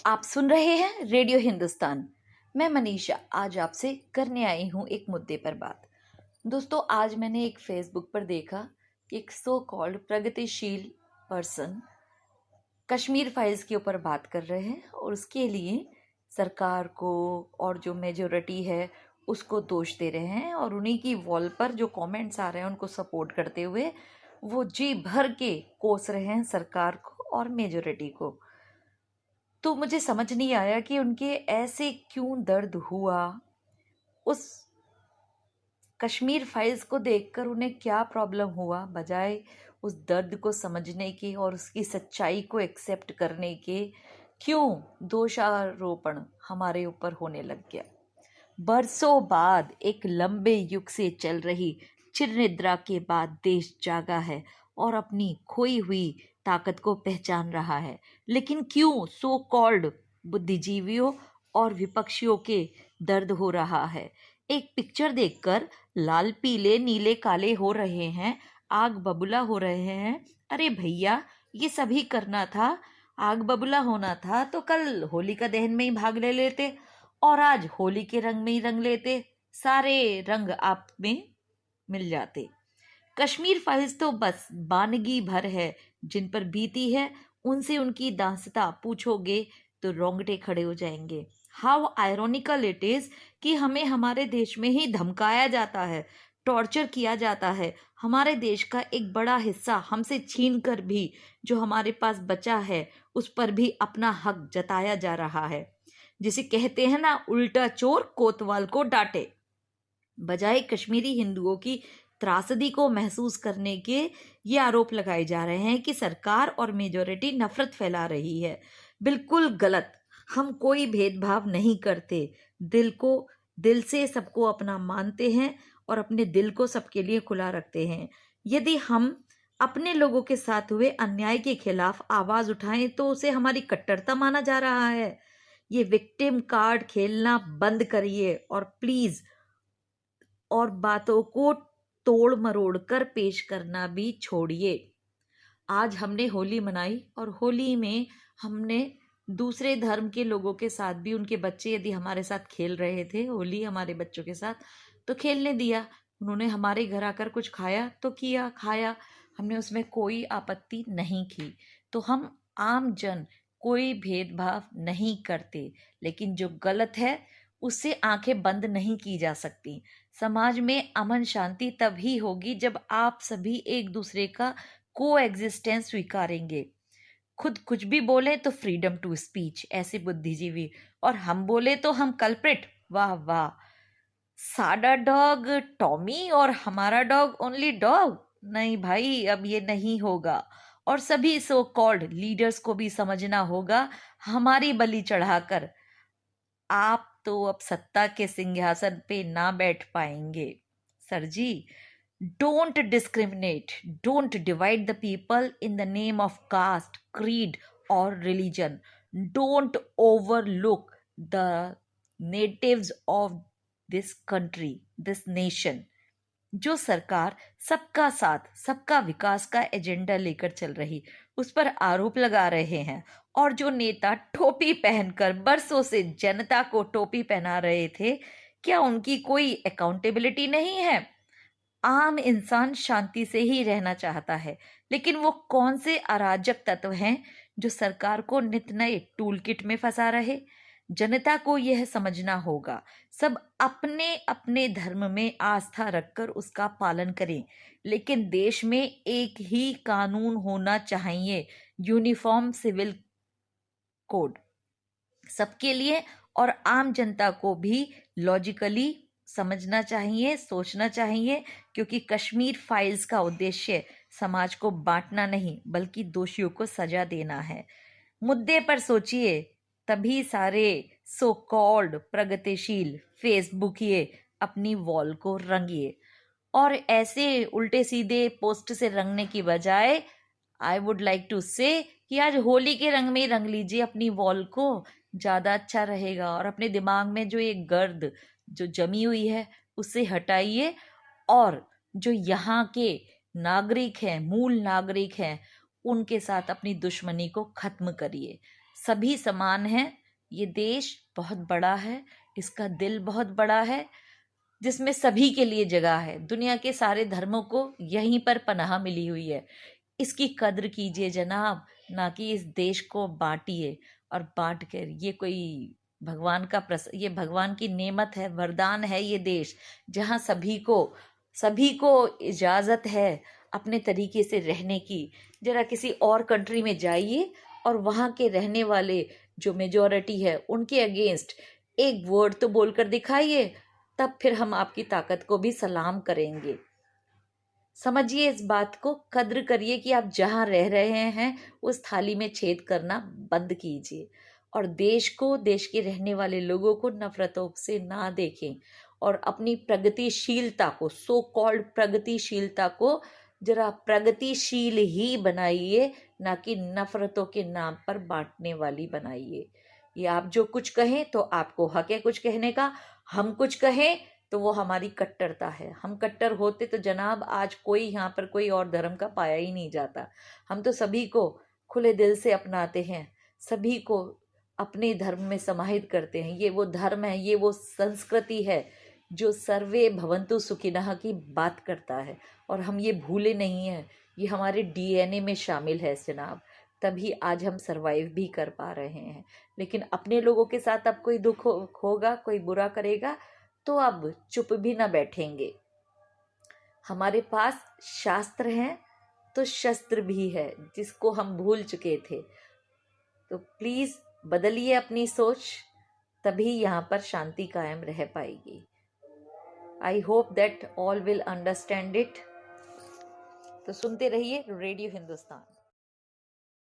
आप सुन रहे हैं रेडियो हिंदुस्तान। मैं मनीषा आज आपसे करने आई हूँ एक मुद्दे पर बात। दोस्तों, आज मैंने एक फेसबुक पर देखा कि एक सो कॉल्ड प्रगतिशील पर्सन कश्मीर फाइल्स के ऊपर बात कर रहे हैं और उसके लिए सरकार को और जो मेजोरिटी है उसको दोष दे रहे हैं, और उन्हीं की वॉल पर जो कमेंट्स आ रहे हैं उनको सपोर्ट करते हुए वो जी भर के कोस रहे हैं सरकार को और मेजोरिटी को। तो मुझे समझ नहीं आया कि उनके ऐसे क्यों दर्द हुआ, उस कश्मीर फाइल्स को देखकर उन्हें क्या प्रॉब्लम हुआ, बजाय उस दर्द को समझने के और उसकी सच्चाई को एक्सेप्ट करने के क्यों दोषारोपण हमारे ऊपर होने लग गया। बरसों बाद एक लंबे युग से चल रही चिर निद्रा के बाद देश जागा है और अपनी खोई हुई ताकत को पहचान रहा है। लेकिन क्यों सो कॉल्ड बुद्धिजीवियों और विपक्षियों के दर्द हो रहा है। एक पिक्चर देखकर लाल पीले नीले काले हो रहे हैं, आग बबूला हो रहे हैं। अरे भैया, ये सभी करना था। आग बबूला होना था तो कल होलिका दहन में ही भाग ले लेते और आज होली के रंग में ही रंग लेते, सारे रंग आप में मिल जाते। कश्मीर फाइल्स तो बस बानगी भर है जिन पर बीती है, उनसे उनकी दास्तां पूछोगे तो रोंगटे खड़े हो जाएंगे। हाउ आयरोनिकल इट इज कि हमें हमारे देश में ही धमकाया जाता है, टॉर्चर किया जाता है। हमारे देश का एक बड़ा हिस्सा हमसे छीन कर भी जो हमारे पास बचा है उस पर भी अपना हक जताया जा रहा है। जिसे कहते हैं ना, उल्टा चोर कोतवाल को डांटे। बजाय कश्मीरी हिंदुओं की त्रासदी को महसूस करने के ये आरोप लगाए जा रहे हैं कि सरकार और मेजोरिटी नफरत फैला रही है। बिल्कुल गलत। हम कोई भेदभाव नहीं करते, दिल से सबको अपना मानते हैं और अपने दिल को सबके लिए खुला रखते हैं। यदि हम अपने लोगों के साथ हुए अन्याय के खिलाफ आवाज उठाएं तो उसे हमारी कट्टरता माना जा रहा है। ये विक्टिम कार्ड खेलना बंद करिए और प्लीज, और बातों को तोड़ मरोड़ कर पेश करना भी छोड़िए। आज हमने होली मनाई और होली में हमने दूसरे धर्म के लोगों के साथ भी, उनके बच्चे यदि हमारे साथ खेल रहे थे होली हमारे बच्चों के साथ, तो खेलने दिया। उन्होंने हमारे घर आकर कुछ खाया तो किया, खाया, हमने उसमें कोई आपत्ति नहीं की। तो हम आम जन कोई भेदभाव नहीं करते, लेकिन जो गलत है उससे आंखें बंद नहीं की जा सकती। समाज में अमन शांति तभी होगी जब आप सभी एक दूसरे का को एग्जिस्टेंस स्वीकारेंगे। खुद कुछ भी बोले तो फ्रीडम टू स्पीच, ऐसे बुद्धिजीवी, और हम बोले तो हम कल्प्रिट। वाह वाह, साडा डॉग टॉमी और हमारा डॉग ओनली डॉग। नहीं भाई, अब ये नहीं होगा। और सभी सो कॉल्ड लीडर्स को भी समझना होगा, हमारी बलि चढ़ाकर आप तो अब सत्ता के सिंहासन पे ना बैठ पाएंगे। Sir ji, don't discriminate, don't divide the people in the name of caste, creed और religion. Don't overlook the natives of this country, this nation. जो सरकार सबका साथ सबका विकास का एजेंडा लेकर चल रही, उस पर आरोप लगा रहे हैं, और जो नेता टोपी पहनकर बरसों से जनता को टोपी पहना रहे थे, क्या उनकी कोई अकाउंटेबिलिटी नहीं है? आम इंसान शांति से ही रहना चाहता है, लेकिन वो कौन से अराजक तत्व हैं जो सरकार को नित नए टूल किट में फंसा रहे? जनता को यह समझना होगा, सब अपने अपने धर्म में आस्था रखकर उसका पालन करें, लेकिन देश में एक ही कानून होना चाहिए, यूनिफॉर्म सिविल कोड सबके लिए। और आम जनता को भी लॉजिकली समझना चाहिए, सोचना चाहिए, क्योंकि कश्मीर फाइल्स का उद्देश्य समाज को बांटना नहीं बल्कि दोषियों को सजा देना है। मुद्दे पर सोचिए, तभी सारे सो कॉल्ड प्रगतिशील फेसबुकिए अपनी वॉल को रंगिए। और ऐसे उल्टे सीधे पोस्ट से रंगने की बजाय आई वुड लाइक टू से कि आज होली के रंग में ही रंग लीजिए अपनी वॉल को, ज़्यादा अच्छा रहेगा। और अपने दिमाग में जो एक गर्द जो जमी हुई है उसे हटाइए, और जो यहाँ के नागरिक हैं, मूल नागरिक हैं, उनके साथ अपनी दुश्मनी को खत्म करिए। सभी समान हैं। ये देश बहुत बड़ा है, इसका दिल बहुत बड़ा है, जिसमें सभी के लिए जगह है। दुनिया के सारे धर्मों को यहीं पर पनाह मिली हुई है। इसकी कद्र कीजिए जनाब, ना कि इस देश को बांटिए। और बांट कर ये कोई ये भगवान की नेमत है, वरदान है ये देश, जहाँ सभी को इजाज़त है अपने तरीके से रहने की। जरा किसी और कंट्री में जाइए और वहाँ के रहने वाले जो मेजॉरिटी है उनके अगेंस्ट एक वर्ड तो बोलकर दिखाइए, तब फिर हम आपकी ताकत को भी सलाम करेंगे। समझिए इस बात को, कद्र करिए कि आप जहाँ रह रहे हैं उस थाली में छेद करना बंद कीजिए। और देश को, देश के रहने वाले लोगों को नफरतों से ना देखें, और अपनी प्रगतिशीलता को, सो कॉल्ड प्रगतिशीलता को जरा प्रगतिशील ही बनाइए, ना कि नफरतों के नाम पर बांटने वाली बनाइए। ये आप जो कुछ कहें तो आपको हक है कुछ कहने का, हम कुछ कहें तो वो हमारी कट्टरता है। हम कट्टर होते तो जनाब आज कोई यहाँ पर कोई और धर्म का पाया ही नहीं जाता। हम तो सभी को खुले दिल से अपनाते हैं, सभी को अपने धर्म में समाहित करते हैं। ये वो धर्म है, ये वो संस्कृति है जो सर्वे भवन्तु सुखिनः की बात करता है, और हम ये भूले नहीं हैं। ये हमारे डीएनए में शामिल है जनाब, तभी आज हम सरवाइव भी कर पा रहे हैं। लेकिन अपने लोगों के साथ अब कोई दुख होगा, कोई बुरा करेगा तो अब चुप भी ना बैठेंगे। हमारे पास शास्त्र हैं तो शस्त्र भी है, जिसको हम भूल चुके थे। तो प्लीज बदलिए अपनी सोच, तभी यहाँ पर शांति कायम रह पाएगी। I hope that all will understand it. तो सुनते रहिए रेडियो हिंदुस्तान।